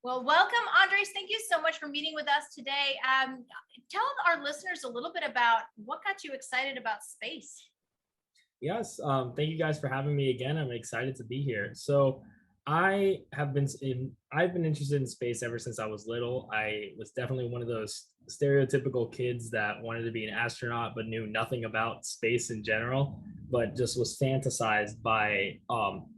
Well, welcome, Andres. Thank you so much for meeting with us today. Tell our listeners a little bit about what got you excited about space. Yes, thank you guys for having me again. I'm excited to be here. So, I've been interested in space ever since I was little. I was definitely one of those stereotypical kids that wanted to be an astronaut but knew nothing about space in general, but just was fantasized by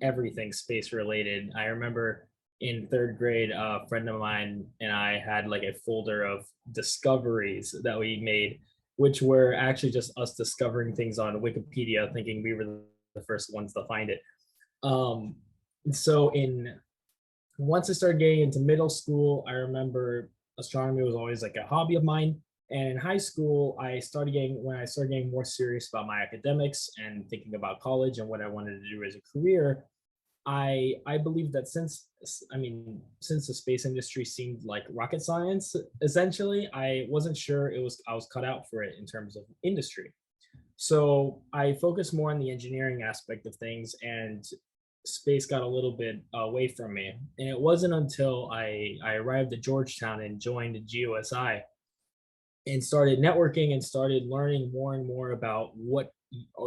everything space related. I remember in third grade, a friend of mine and I had like a folder of discoveries that we made, which were actually just us discovering things on Wikipedia, thinking we were the first ones to find it. Um, so in Once I started getting into middle school, I remember astronomy was always like a hobby of mine. And in high school, when I started getting more serious about my academics and thinking about college and what I wanted to do as a career, I believe that since the space industry seemed like rocket science essentially, I wasn't sure it was I was cut out for it in terms of industry. So I focused more on the engineering aspect of things, and space got a little bit away from me. And it wasn't until I arrived at Georgetown and joined GOSI and started networking and started learning more and more about what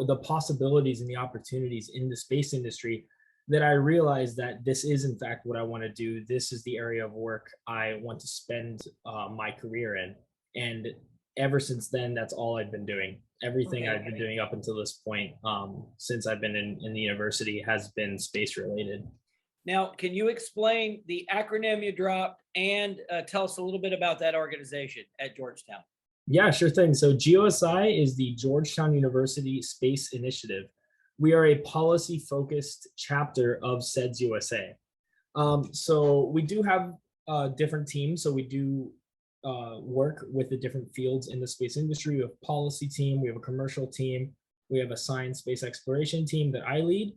the possibilities and the opportunities in the space industry that I realized that this is in fact what I want to do. This is the area of work I want to spend my career in. And ever since then, that's all I've been doing. Everything I've been doing up until this point, since I've been in the university, has been space related. Now, can you explain the acronym you dropped and tell us a little bit about that organization at Georgetown? Yeah, sure thing. So GOSI is the Georgetown University Space Initiative. We are a policy focused chapter of SEDS USA. So we do have different teams. So we do work with the different fields in the space industry. We have a policy team, we have a commercial team, we have a science space exploration team that I lead,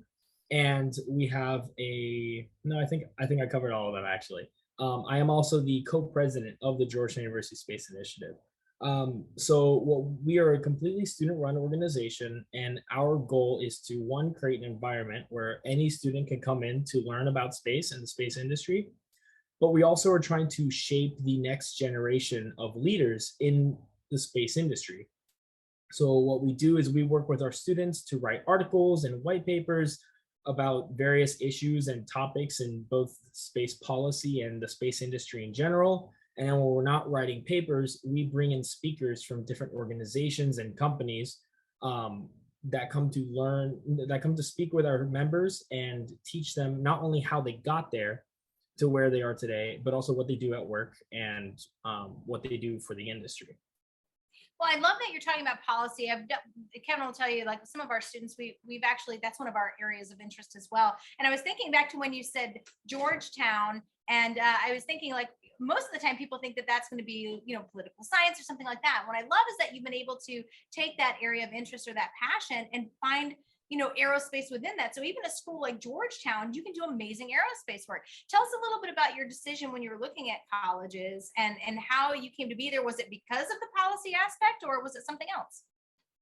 and we have I think I covered all of them actually. I am also the co-president of the Georgetown University Space Initiative. We are a completely student-run organization, and our goal is to one, create an environment where any student can come in to learn about space and the space industry, but we also are trying to shape the next generation of leaders in the space industry. So what we do is we work with our students to write articles and white papers about various issues and topics in both space policy and the space industry in general. And when we're not writing papers, we bring in speakers from different organizations and companies that come to speak with our members and teach them not only how they got there to where they are today, but also what they do at work and what they do for the industry. Well, I love that you're talking about policy. Kevin will tell you, like some of our students, we've actually, that's one of our areas of interest as well. And I was thinking back to when you said Georgetown, and I was thinking like most of the time people think that that's going to be, political science or something like that. What I love is that you've been able to take that area of interest or that passion and find aerospace within that. So even a school like Georgetown, you can do amazing aerospace work. Tell us a little bit about your decision when you were looking at colleges and how you came to be there. Was it because of the policy aspect or was it something else?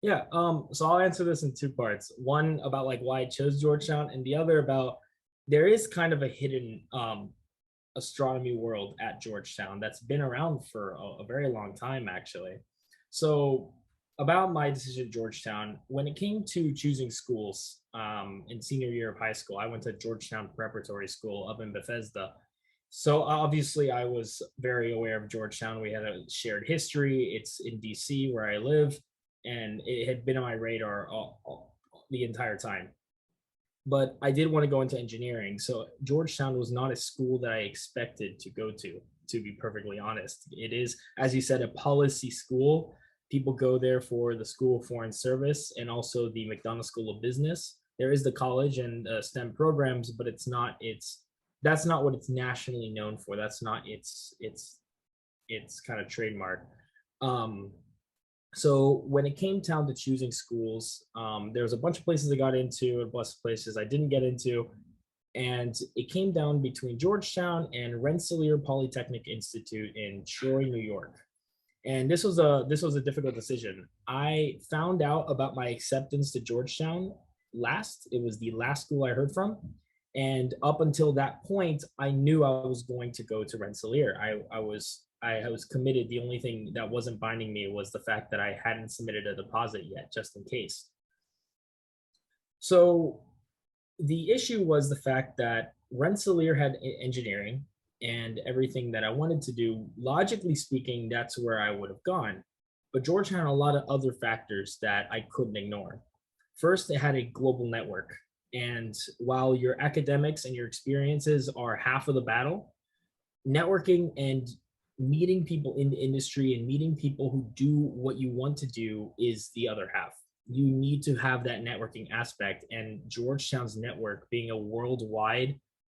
Yeah, so I'll answer this in two parts. One about like why I chose Georgetown, and the other about there is kind of a hidden astronomy world at Georgetown that's been around for a very long time, actually. So about my decision at Georgetown, when it came to choosing schools in senior year of high school, I went to Georgetown Preparatory School up in Bethesda. So obviously I was very aware of Georgetown. We had a shared history. It's in DC where I live, and it had been on my radar the entire time. But I did want to go into engineering. So Georgetown was not a school that I expected to go to be perfectly honest. It is, as you said, a policy school. People go there for the School of Foreign Service and also the McDonough School of Business. There is the college and STEM programs, but that's not what it's nationally known for. That's not its kind of trademark. So when it came down to choosing schools, there was a bunch of places I got into and a bunch of places I didn't get into. And it came down between Georgetown and Rensselaer Polytechnic Institute in Troy, New York. And this was a difficult decision. I found out about my acceptance to Georgetown last. It was the last school I heard from. And up until that point, I knew I was going to go to Rensselaer. I was committed. The only thing that wasn't binding me was the fact that I hadn't submitted a deposit yet, just in case. So the issue was the fact that Rensselaer had engineering and everything that I wanted to do. Logically speaking, that's where I would have gone. But Georgetown had a lot of other factors that I couldn't ignore. First, it had a global network. And while your academics and your experiences are half of the battle, networking and meeting people in the industry and meeting people who do what you want to do is the other half. You need to have that networking aspect, and Georgetown's network being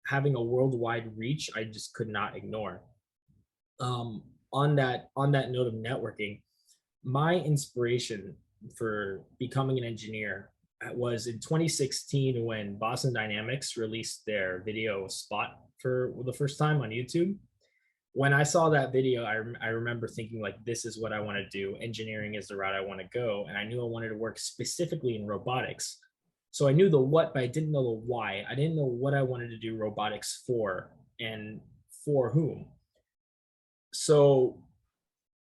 having a worldwide reach, I just could not ignore. On that note of networking, my inspiration for becoming an engineer was in 2016 when Boston Dynamics released their video spot for the first time on YouTube. When I saw that video, I remember thinking, like, this is what I want to do. Engineering is the route I want to go. And I knew I wanted to work specifically in robotics. So I knew the what, but I didn't know the why. I didn't know what I wanted to do robotics for and for whom. So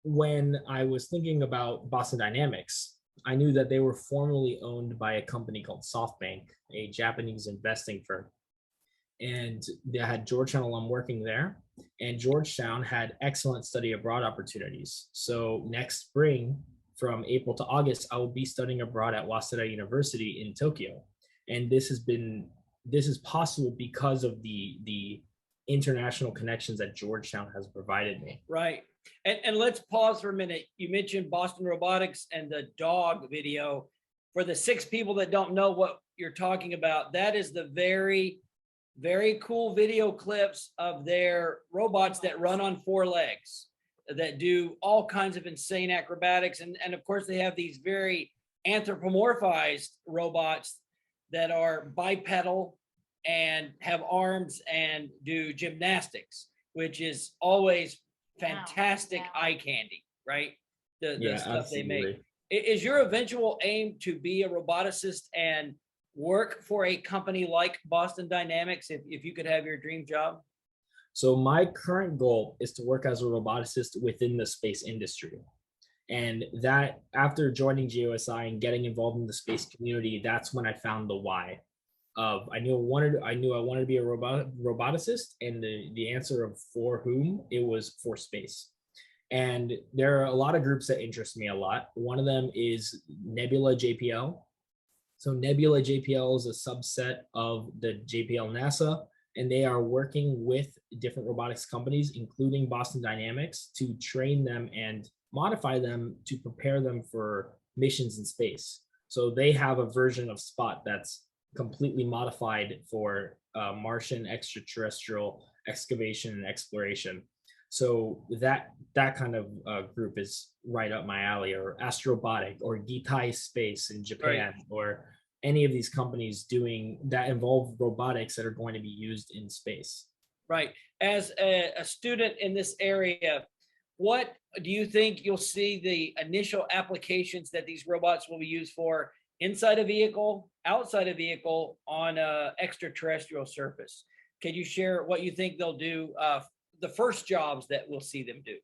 when I was thinking about Boston Dynamics, I knew that they were formerly owned by a company called SoftBank, a Japanese investing firm. And they had Georgetown alum working there, and Georgetown had excellent study abroad opportunities. So next spring, from April to August, I will be studying abroad at Waseda University in Tokyo. And this is possible because of the international connections that Georgetown has provided me. Right. And let's pause for a minute. You mentioned Boston Robotics and the dog video. For the 6 people that don't know what you're talking about, that is the very cool video clips of their robots that run on 4 legs, that do all kinds of insane acrobatics. And of course, they have these very anthropomorphized robots that are bipedal and have arms and do gymnastics, which is always fantastic eye candy, right? The stuff they make. Is your eventual aim to be a roboticist and work for a company like Boston Dynamics if you could have your dream job? So my current goal is to work as a roboticist within the space industry. And that, after joining GOSI and getting involved in the space community, that's when I found the why. I knew I wanted to be a roboticist, and the answer of for whom, it was for space. And there are a lot of groups that interest me a lot. One of them is Nebula JPL. So Nebula JPL is a subset of the JPL NASA, and they are working with different robotics companies, including Boston Dynamics, to train them and modify them to prepare them for missions in space. So they have a version of Spot that's completely modified for Martian extraterrestrial excavation and exploration. So that kind of group is right up my alley, or Astrobotic or Gitai Space in Japan, right, or any of these companies doing that involve robotics that are going to be used in space. Right. As a student in this area, what do you think you'll see the initial applications that these robots will be used for inside a vehicle, outside a vehicle, on a extraterrestrial surface? Can you share what you think they'll do, the first jobs that we'll see them do?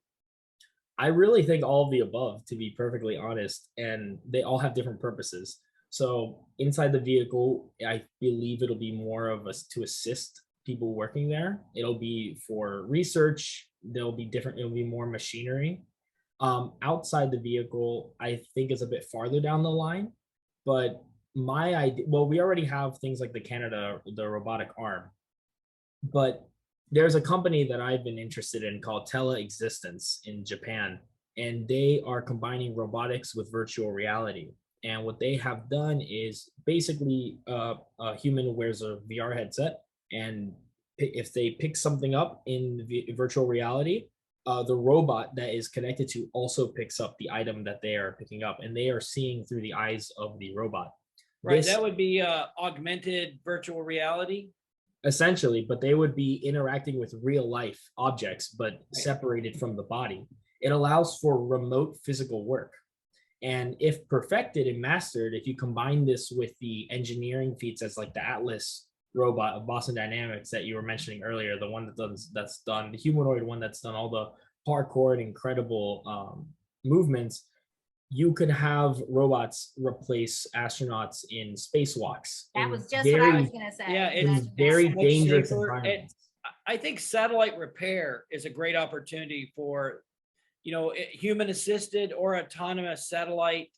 I really think all of the above, to be perfectly honest, and they all have different purposes. So inside the vehicle, I believe it'll be more of us to assist people working there. It'll be for research. It'll be more machinery. Outside the vehicle, I think is a bit farther down the line, but my idea, well, we already have things like the robotic arm, but there's a company that I've been interested in called Existence in Japan, and they are combining robotics with virtual reality. And what they have done is basically a human wears a VR headset, and if they pick something up in virtual reality, the robot that is connected to also picks up the item that they are picking up, and they are seeing through the eyes of the robot. Right, that would be augmented virtual reality. Essentially, but they would be interacting with real life objects, but separated from the body. It allows for remote physical work. And if perfected and mastered, if you combine this with the engineering feats as like the Atlas robot of Boston Dynamics that you were mentioning earlier, the one that's done the humanoid one that's done all the parkour and incredible movements. You could have robots replace astronauts in spacewalks That in was just what I was gonna say. Yeah, in Imagine that. very much dangerous safer. environments. I think satellite repair is a great opportunity for, human assisted or autonomous satellite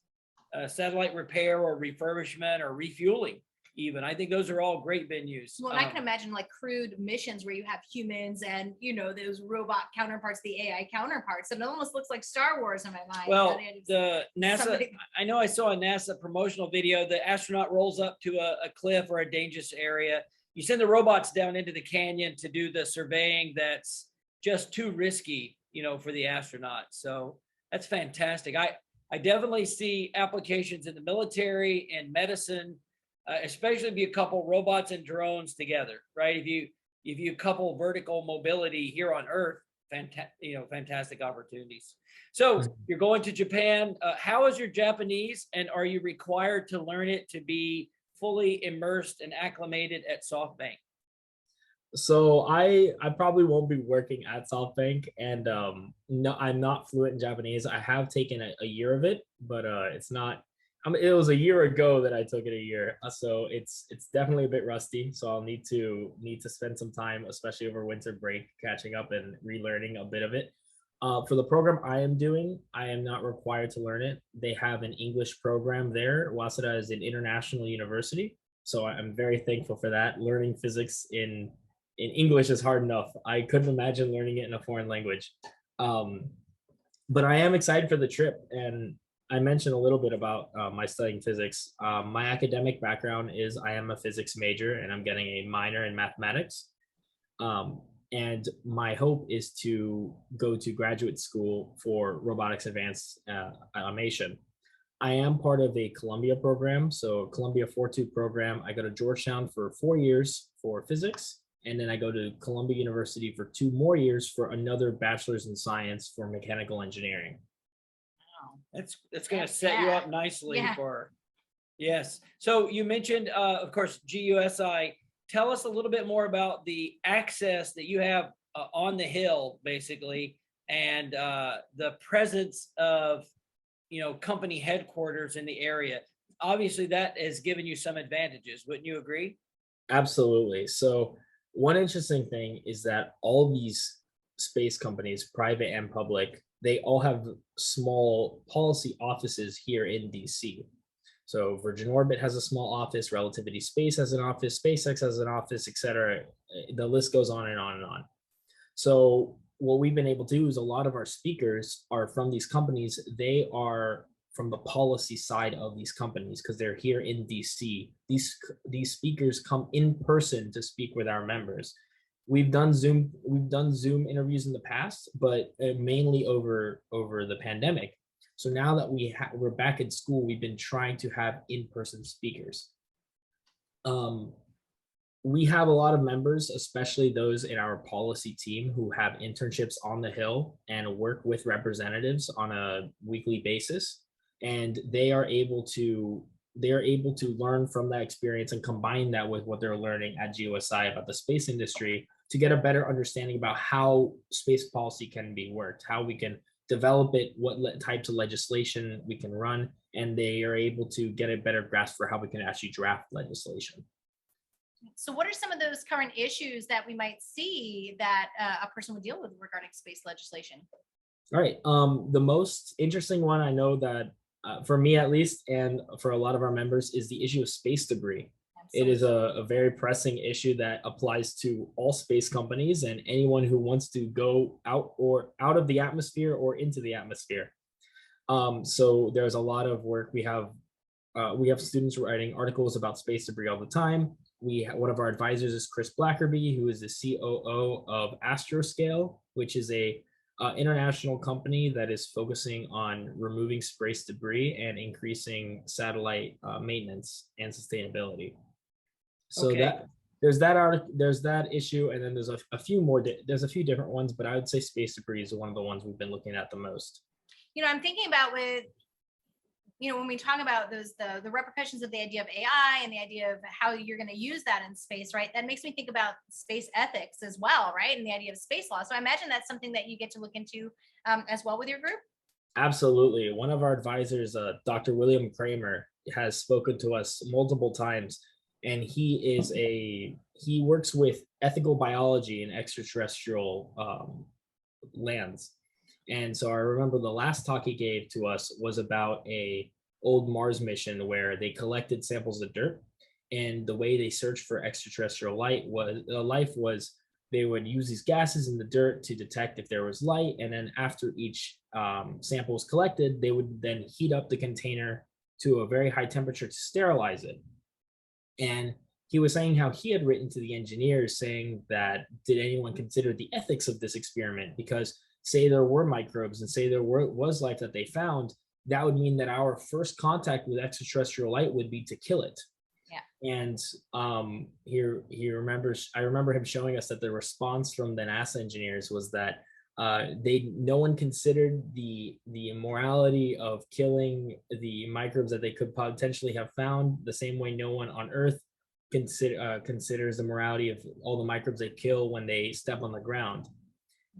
repair or refurbishment or refueling even. I think those are all great venues. Well, and I can imagine like crewed missions where you have humans and those robot counterparts, the AI counterparts, and it almost looks like Star Wars in my mind. Well, that it's the NASA, somebody- I know I saw a NASA promotional video. The astronaut rolls up to a cliff or a dangerous area. You send the robots down into the canyon to do the surveying that's just too risky, for the astronaut. So that's fantastic. I definitely see applications in the military and medicine, especially if you couple robots and drones together, right? If you couple vertical mobility here on Earth, fantastic opportunities. So you're going to Japan. How is your Japanese, and are you required to learn it to be fully immersed and acclimated at SoftBank? So I probably won't be working at SoftBank, and no, I'm not fluent in Japanese. I have taken a year of it, but it's not. It was a year ago that I took it a year, so it's definitely a bit rusty. So I'll need to spend some time, especially over winter break, catching up and relearning a bit of it. For the program I am doing, I am not required to learn it. They have an English program there. Waseda is an international university, so I'm very thankful for that. Learning physics in English is hard enough. I couldn't imagine learning it in a foreign language. But I am excited for the trip, and I mentioned a little bit about my studying physics. My academic background is I am a physics major, and I'm getting a minor in mathematics. And my hope is to go to graduate school for robotics advanced automation. I am part of a Columbia program, so Columbia 4.2 program. I go to Georgetown for 4 years for physics, and then I go to Columbia University for 2 more years for another bachelor's in science for mechanical engineering. That's going to set you up nicely for, yes. So you mentioned, of course, GUSI. Tell us a little bit more about the access that you have on the Hill, basically, and the presence of, company headquarters in the area. Obviously, that has given you some advantages. Wouldn't you agree? Absolutely. So one interesting thing is that all these space companies, private and public, they all have small policy offices here in DC. So Virgin Orbit has a small office, Relativity Space has an office, SpaceX has an office, et cetera. The list goes on and on and on. So what we've been able to do is a lot of our speakers are from these companies. They are from the policy side of these companies because they're here in DC. These speakers come in person to speak with our members. We've done Zoom interviews in the past, but mainly over the pandemic. So now that we're back in school, we've been trying to have in-person speakers. We have a lot of members, especially those in our policy team, who have internships on the Hill and work with representatives on a weekly basis, and they are able to learn from that experience and combine that with what they're learning at GUSI about the space industry to get a better understanding about how space policy can be worked, how we can develop it, what types of legislation we can run, and they are able to get a better grasp for how we can actually draft legislation. So what are some of those current issues that we might see that a person would deal with regarding space legislation? All right. The most interesting one I know that for me at least, and for a lot of our members, is the issue of space debris. It is a very pressing issue that applies to all space companies and anyone who wants to go out of the atmosphere or into the atmosphere. So there's a lot of work. We have students writing articles about space debris all the time. One of our advisors is Chris Blackerby, who is the COO of Astroscale, which is a international company that is focusing on removing space debris and increasing satellite maintenance and sustainability. So there's that issue, and then there's a few more. There's a few different ones, but I would say space debris is one of the ones we've been looking at the most. I'm thinking about with when we talk about the repercussions of the idea of AI and the idea of how you're going to use that in space, right? That makes me think about space ethics as well, right? And the idea of space law. So I imagine that's something that you get to look into as well with your group. Absolutely. One of our advisors, Dr. William Kramer, has spoken to us multiple times, and he works with ethical biology in extraterrestrial lands. And so I remember the last talk he gave to us was about a old Mars mission where they collected samples of dirt, and the way they searched for extraterrestrial life was they would use these gases in the dirt to detect if there was light, and then after each sample was collected, they would then heat up the container to a very high temperature to sterilize it. And he was saying how he had written to the engineers saying that, did anyone consider the ethics of this experiment? Because say there were microbes and say there was life that they found, that would mean that our first contact with extraterrestrial light would be to kill it. Yeah. And I remember him showing us that the response from the NASA engineers was that no one considered the immorality of killing the microbes that they could potentially have found, the same way no one on Earth considers the morality of all the microbes they kill when they step on the ground.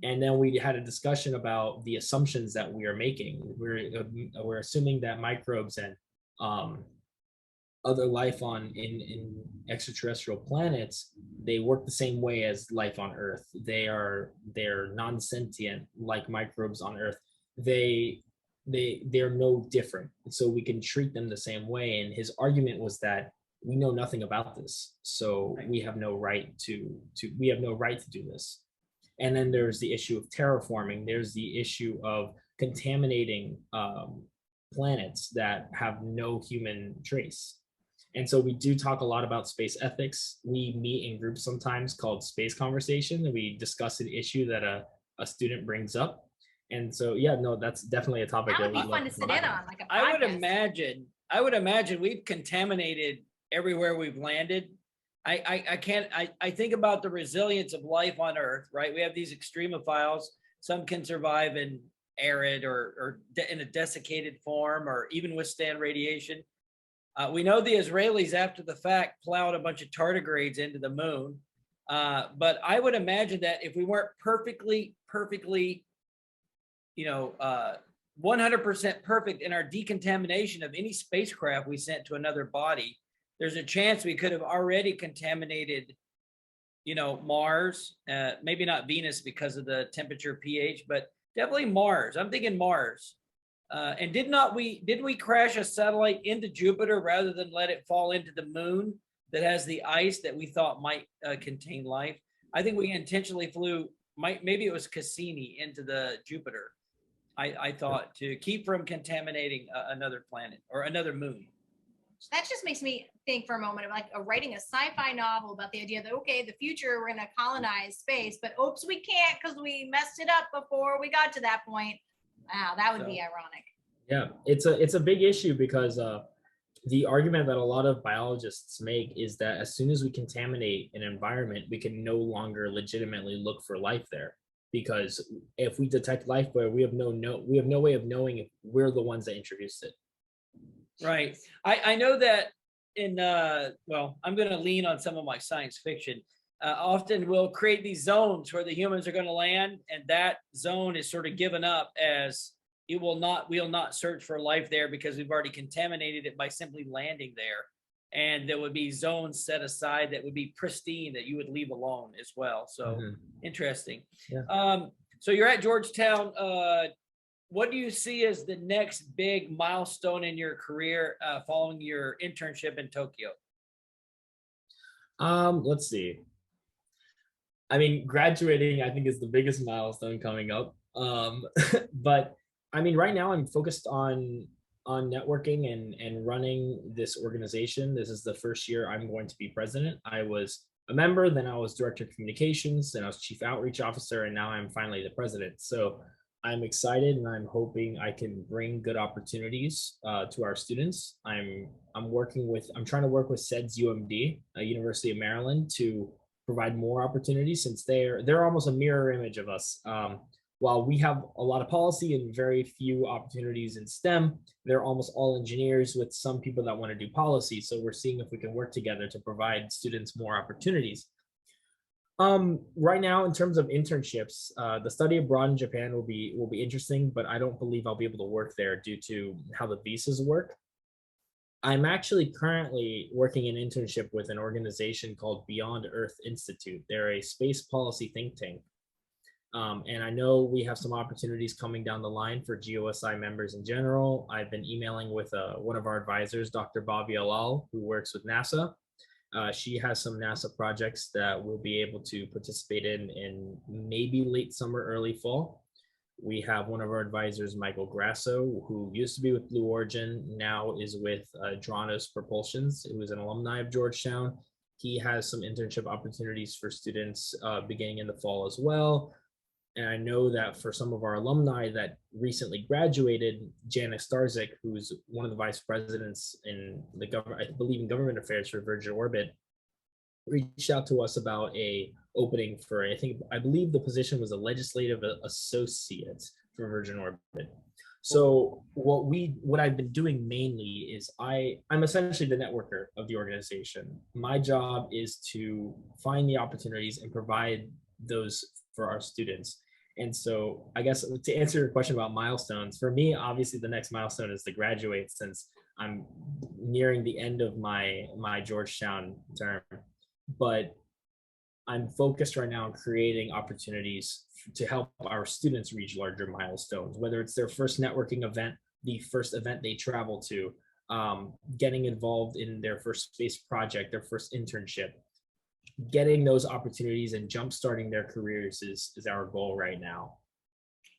And then we had a discussion about the assumptions that we are making. We're assuming that microbes and other life in extraterrestrial planets, they work the same way as life on Earth. They're non-sentient like microbes on Earth. They're no different. So we can treat them the same way. And his argument was that we know nothing about this, so we have no right to do this. And then there's the issue of terraforming. There's the issue of contaminating planets that have no human trace. And so we do talk a lot about space ethics. We meet in groups sometimes called Space Conversation, and we discuss an issue that a student brings up. And so, yeah, no, that's definitely a topic that would be fun to sit in on, like a podcast. I would imagine we've contaminated everywhere we've landed. I think about the resilience of life on Earth, right? We have these extremophiles. Some can survive in arid or in a desiccated form, or even withstand radiation. We know the Israelis, after the fact, plowed a bunch of tardigrades into the moon. But I would imagine that if we weren't perfectly, 100% perfect in our decontamination of any spacecraft we sent to another body, there's a chance we could have already contaminated, Mars, maybe not Venus because of the temperature pH, but definitely Mars. I'm thinking Mars. And did we crash a satellite into Jupiter rather than let it fall into the moon that has the ice that we thought might contain life? I think we intentionally flew, maybe it was Cassini, into the Jupiter. I thought, to keep from contaminating another planet or another moon. That just makes me think for a moment of like writing a sci-fi novel about the idea that, okay, the future, we're going to colonize space, but oops, we can't because we messed it up before we got to that point. Wow, that would be ironic. Yeah, it's a big issue because the argument that a lot of biologists make is that as soon as we contaminate an environment, we can no longer legitimately look for life there. Because if we detect life where we have no way of knowing if we're the ones that introduced it. Right. I know that I'm going to lean on some of my science fiction. Often we'll create these zones where the humans are going to land, and that zone is sort of given up as we'll not search for life there because we've already contaminated it by simply landing there. And there would be zones set aside that would be pristine that you would leave alone as well. So Interesting. Yeah. So you're at Georgetown. What do you see as the next big milestone in your career following your internship in Tokyo? Let's see. I mean, graduating, I think, is the biggest milestone coming up. But I mean, right now I'm focused on networking and running this organization. This is the first year I'm going to be president. I was a member, then I was director of communications, then I was chief outreach officer, and now I'm finally the president. So I'm excited, and I'm hoping I can bring good opportunities to our students. I'm trying to work with SEDS UMD, University of Maryland, to provide more opportunities, since they're almost a mirror image of us. while we have a lot of policy and very few opportunities in STEM, they're almost all engineers with some people that want to do policy. So we're seeing if we can work together to provide students more opportunities. Right now, in terms of internships, the study abroad in Japan will be interesting, but I don't believe I'll be able to work there due to how the visas work. I'm actually currently working an internship with an organization called Beyond Earth Institute. They're a space policy think tank. And I know we have some opportunities coming down the line for GOSI members in general. I've been emailing with one of our advisors, Dr. Bobby Alal, who works with NASA. She has some NASA projects that we'll be able to participate in maybe late summer, early fall. We have one of our advisors, Michael Grasso, who used to be with Blue Origin, now is with Dranos Propulsions, who is an alumni of Georgetown. He has some internship opportunities for students beginning in the fall as well. And I know that for some of our alumni that recently graduated, Janice Starzik, who's one of the vice presidents in the government, I believe in government affairs for Virgin Orbit, reached out to us about a opening for, I believe the position was a legislative associate for Virgin Orbit. So what I've been doing mainly is I'm essentially the networker of the organization. My job is to find the opportunities and provide those for our students. And so I guess to answer your question about milestones, for me, obviously the next milestone is to graduate, since I'm nearing the end of my Georgetown term. But I'm focused right now on creating opportunities to help our students reach larger milestones, whether it's their first networking event, the first event they travel to, getting involved in their first space project, their first internship. Getting those opportunities and jumpstarting their careers is our goal right now.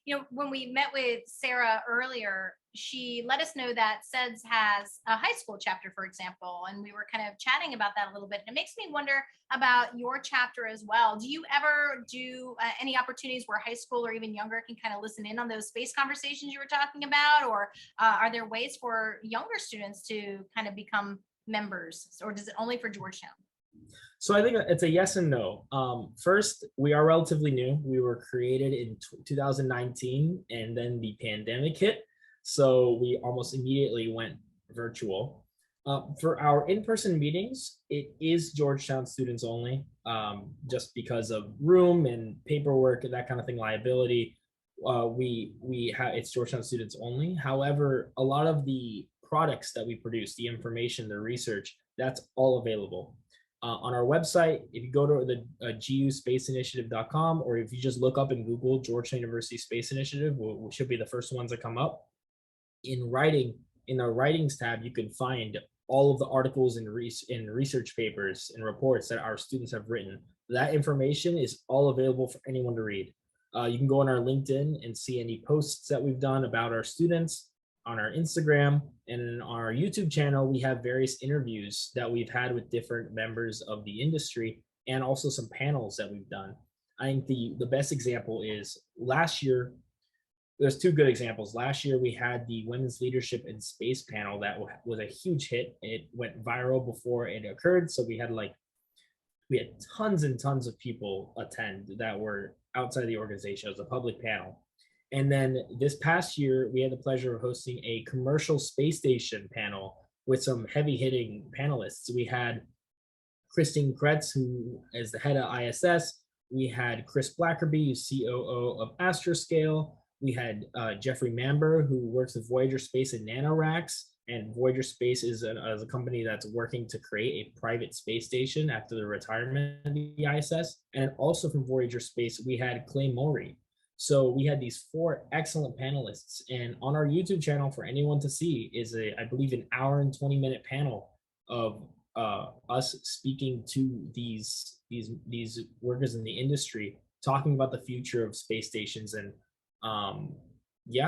You know, when we met with Sarah earlier, she let us know that SEDS has a high school chapter, for example, and we were kind of chatting about that a little bit. And it makes me wonder about your chapter as well. Do you ever do any opportunities where high school or even younger can kind of listen in on those space conversations you were talking about? Or are there ways for younger students to kind of become members, or does it only for Georgetown? So I think it's a yes and no. First, we are relatively new. We were created in 2019, and then the pandemic hit. So we almost immediately went virtual. For our in-person meetings, it is Georgetown students only, just because of room and paperwork and that kind of thing, liability. It's Georgetown students only. However, a lot of the products that we produce, the information, the research, that's all available. On our website, if you go to the guspaceinitiative.com, or if you just look up in Google Georgetown University Space Initiative, we should be the first ones that come up. In our writings tab, you can find all of the articles and research papers and reports that our students have written. That information is all available for anyone to read. You can go on our LinkedIn and see any posts that we've done about our students. On our Instagram and on our YouTube channel, we have various interviews that we've had with different members of the industry, and also some panels that we've done. I think the best example is last year. There's two good examples. Last year, we had the Women's Leadership in Space panel that was a huge hit. It went viral before it occurred. So we had tons and tons of people attend that were outside the organization. It was a public panel. And then this past year, we had the pleasure of hosting a commercial space station panel with some heavy hitting panelists. We had Christine Kretz, who is the head of ISS. We had Chris Blackerby, who's COO of Astroscale. We had Jeffrey Mamber, who works with Voyager Space and NanoRacks. And Voyager Space is a company that's working to create a private space station after the retirement of the ISS. And also from Voyager Space, we had Clay Mowry. So we had these 4 excellent panelists, and on our YouTube channel for anyone to see is I believe an hour and 20-minute panel of us speaking to these workers in the industry, talking about the future of space stations. And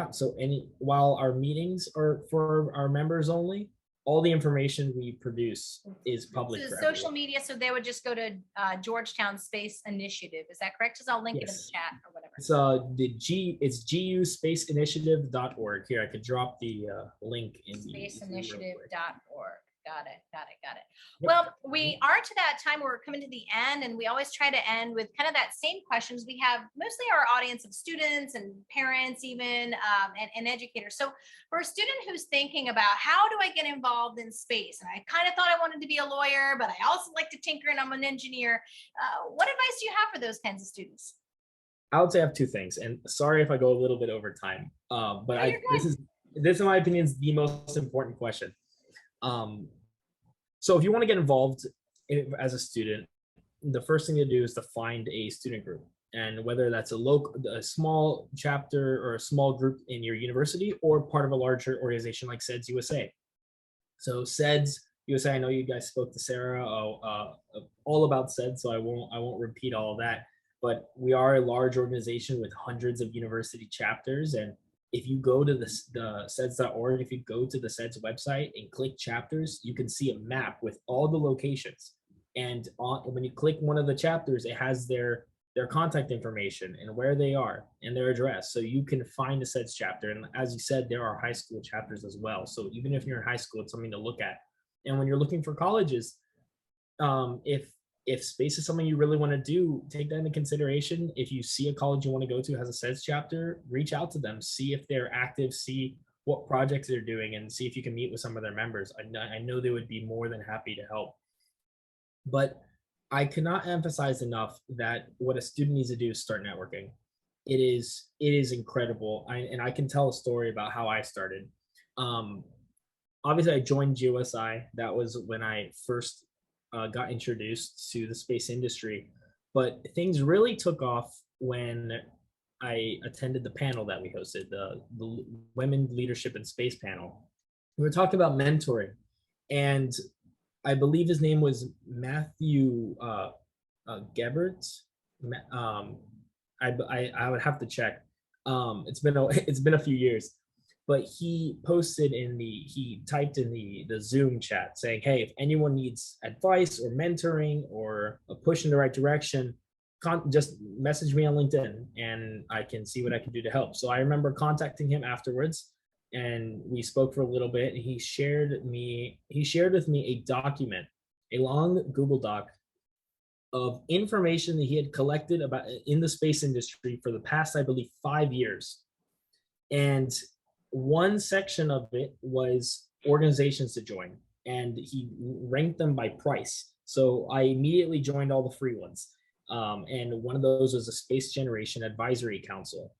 so while our meetings are for our members only, all the information we produce is public. So social media, so they would just go to Georgetown Space Initiative. Is that correct? Because I'll link it in the chat or whatever. It's guspaceinitiative.org. Here, I could drop the link in spaceinitiative.org. Got it. Got it. Got it. Yep. Well, we are to that time where we're coming to the end, and we always try to end with kind of that same questions. We have mostly our audience of students and parents, even and educators. So, for a student who's thinking about how do I get involved in space, and I kind of thought I wanted to be a lawyer, but I also like to tinker and I'm an engineer. What advice do you have for those kinds of students? I would say I have two things, and sorry if I go a little bit over time, but No, you're good. this in my opinion is the most important question. So if you want to get involved as a student, the first thing to do is to find a student group, and whether that's a small chapter or a small group in your university or part of a larger organization like SEDS USA. So SEDS USA, I know you guys spoke to Sarah all about SEDS, so I won't repeat all of that. But we are a large organization with hundreds of university chapters, and if you go to the SEDS.org, if you go to the SEDS website and click chapters, you can see a map with all the locations. And when you click one of the chapters, it has their contact information and where they are and their address. So you can find a SEDS chapter. And as you said, there are high school chapters as well. So even if you're in high school, it's something to look at. And when you're looking for colleges, if space is something you really want to do, take that into consideration. If you see a college you want to go to has a SEDS chapter, reach out to them, see if they're active, see what projects they're doing, and see if you can meet with some of their members. I know they would be more than happy to help. But I cannot emphasize enough that what a student needs to do is start networking. It is incredible. And I can tell a story about how I started. Obviously, I joined GUSI. That was when I first got introduced to the space industry, but things really took off when I attended the panel that we hosted, the Women Leadership in Space panel. We were talking about mentoring, and I believe his name was Matthew Gebert. I would have to check. It's been a few years, but he typed in the Zoom chat saying, hey, if anyone needs advice or mentoring or a push in the right direction, just message me on LinkedIn and I can see what I can do to help. So I remember contacting him afterwards, and we spoke for a little bit, and he shared with me a document, a long Google Doc of information that he had collected about in the space industry for the past, I believe, 5 years. And one section of it was organizations to join, and he ranked them by price. So I immediately joined all the free ones. And one of those was a Space Generation Advisory Council.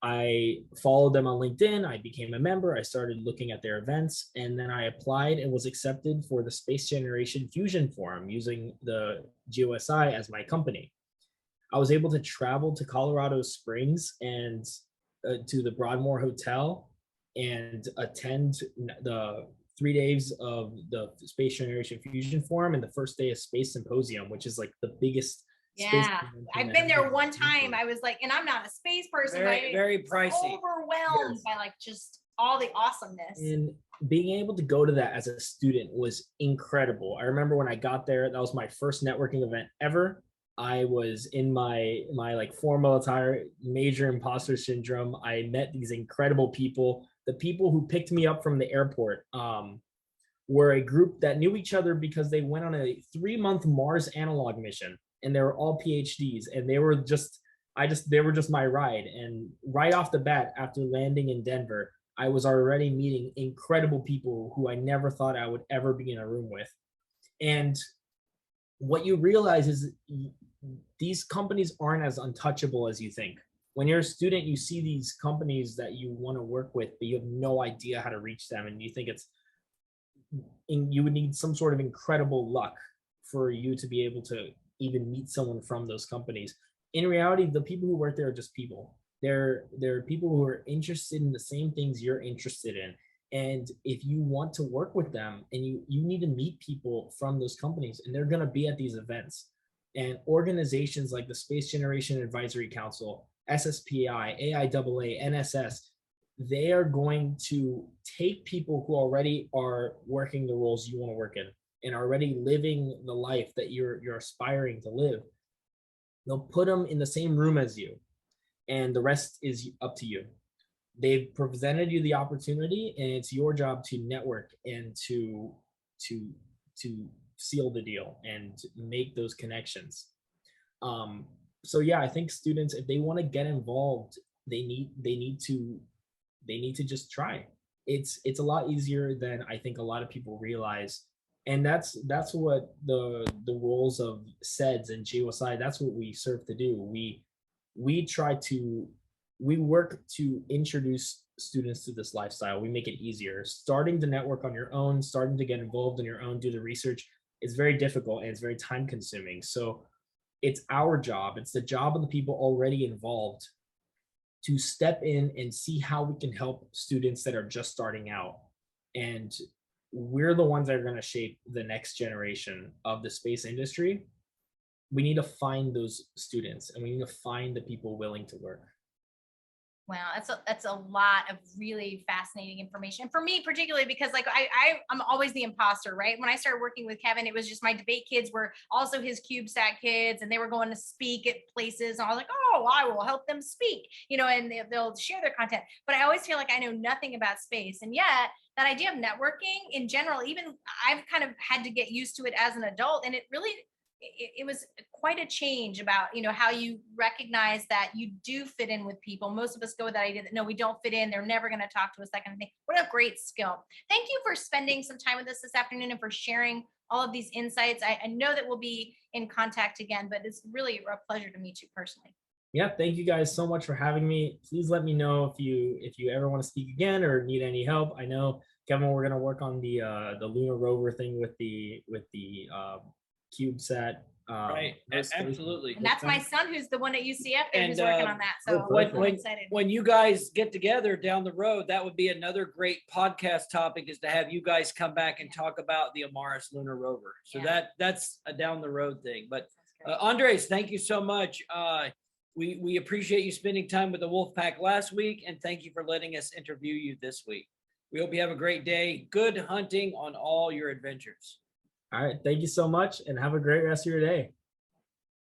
I followed them on LinkedIn. I became a member. I started looking at their events, and then I applied and was accepted for the Space Generation Fusion Forum using the GUSI as my company. I was able to travel to Colorado Springs and to the Broadmoor Hotel and attend the 3 days of the Space Generation Fusion Forum and the first day of Space Symposium, which is like the biggest. Yeah, I've been there one time. I was like, and I'm not a space person, very pricey, overwhelmed by like just all the awesomeness. And being able to go to that as a student was incredible. I remember when I got there, that was my first networking event ever. I was in my like formal attire, major imposter syndrome. I met these incredible people. The people who picked me up from the airport were a group that knew each other because they went on a 3-month Mars analog mission, and they were all PhDs, and they were just my ride. And right off the bat, after landing in Denver, I was already meeting incredible people who I never thought I would ever be in a room with. And what you realize is these companies aren't as untouchable as you think. When you're a student, you see these companies that you want to work with, but you have no idea how to reach them. And you think you would need some sort of incredible luck for you to be able to even meet someone from those companies. In reality, the people who work there are just people. They're people who are interested in the same things you're interested in. And if you want to work with them, and you need to meet people from those companies, and they're going to be at these events. And organizations like the Space Generation Advisory Council, SSPI, AIAA, NSS, they are going to take people who already are working the roles you want to work in and already living the life that you're aspiring to live. They'll put them in the same room as you, and the rest is up to you. They've presented you the opportunity, and it's your job to network and to to seal the deal and make those connections. So yeah, I think students, if they want to get involved, they need to just try. It's a lot easier than I think a lot of people realize. And that's what the roles of SEDS and GeoSci, that's what we serve to do. We work to introduce students to this lifestyle. We make it easier. Starting to network on your own, starting to get involved in your own, do the research is very difficult and it's very time consuming. So it's our job, it's the job of the people already involved to step in and see how we can help students that are just starting out. And we're the ones that are going to shape the next generation of the space industry. We need to find those students and we need to find the people willing to work. Wow, that's a lot of really fascinating information for me, particularly because like I'm always the imposter, right? When I started working with Kevin, it was just my debate kids were also his CubeSat kids, and they were going to speak at places, and I was like, oh, I will help them speak, and they'll share their content. But I always feel like I know nothing about space, and yet that idea of networking in general, even I've kind of had to get used to it as an adult, and it was quite a change about how you recognize that you do fit in with people. Most of us go with that idea that no, we don't fit in, they're never going to talk to us, that kind of thing. What a great skill. Thank you for spending some time with us this afternoon and for sharing all of these insights. I know that we'll be in contact again, but it's really a pleasure to meet you personally. Yeah, thank you guys so much for having me. Please let me know if you ever want to speak again or need any help. I know, Kevin, we're going to work on the Lunar Rover thing with the CubeSat. Right, absolutely. And that's my son who's the one at UCF there who's And, working on that. So I'm excited. When you guys get together down the road, that would be another great podcast topic, is to have you guys come back and talk about the Amaris Lunar Rover. So that's a down the road thing. But Andres, thank you so much. We appreciate you spending time with the Wolfpack last week, and thank you for letting us interview you this week. We hope you have a great day. Good hunting on all your adventures. All right. Thank you so much and have a great rest of your day.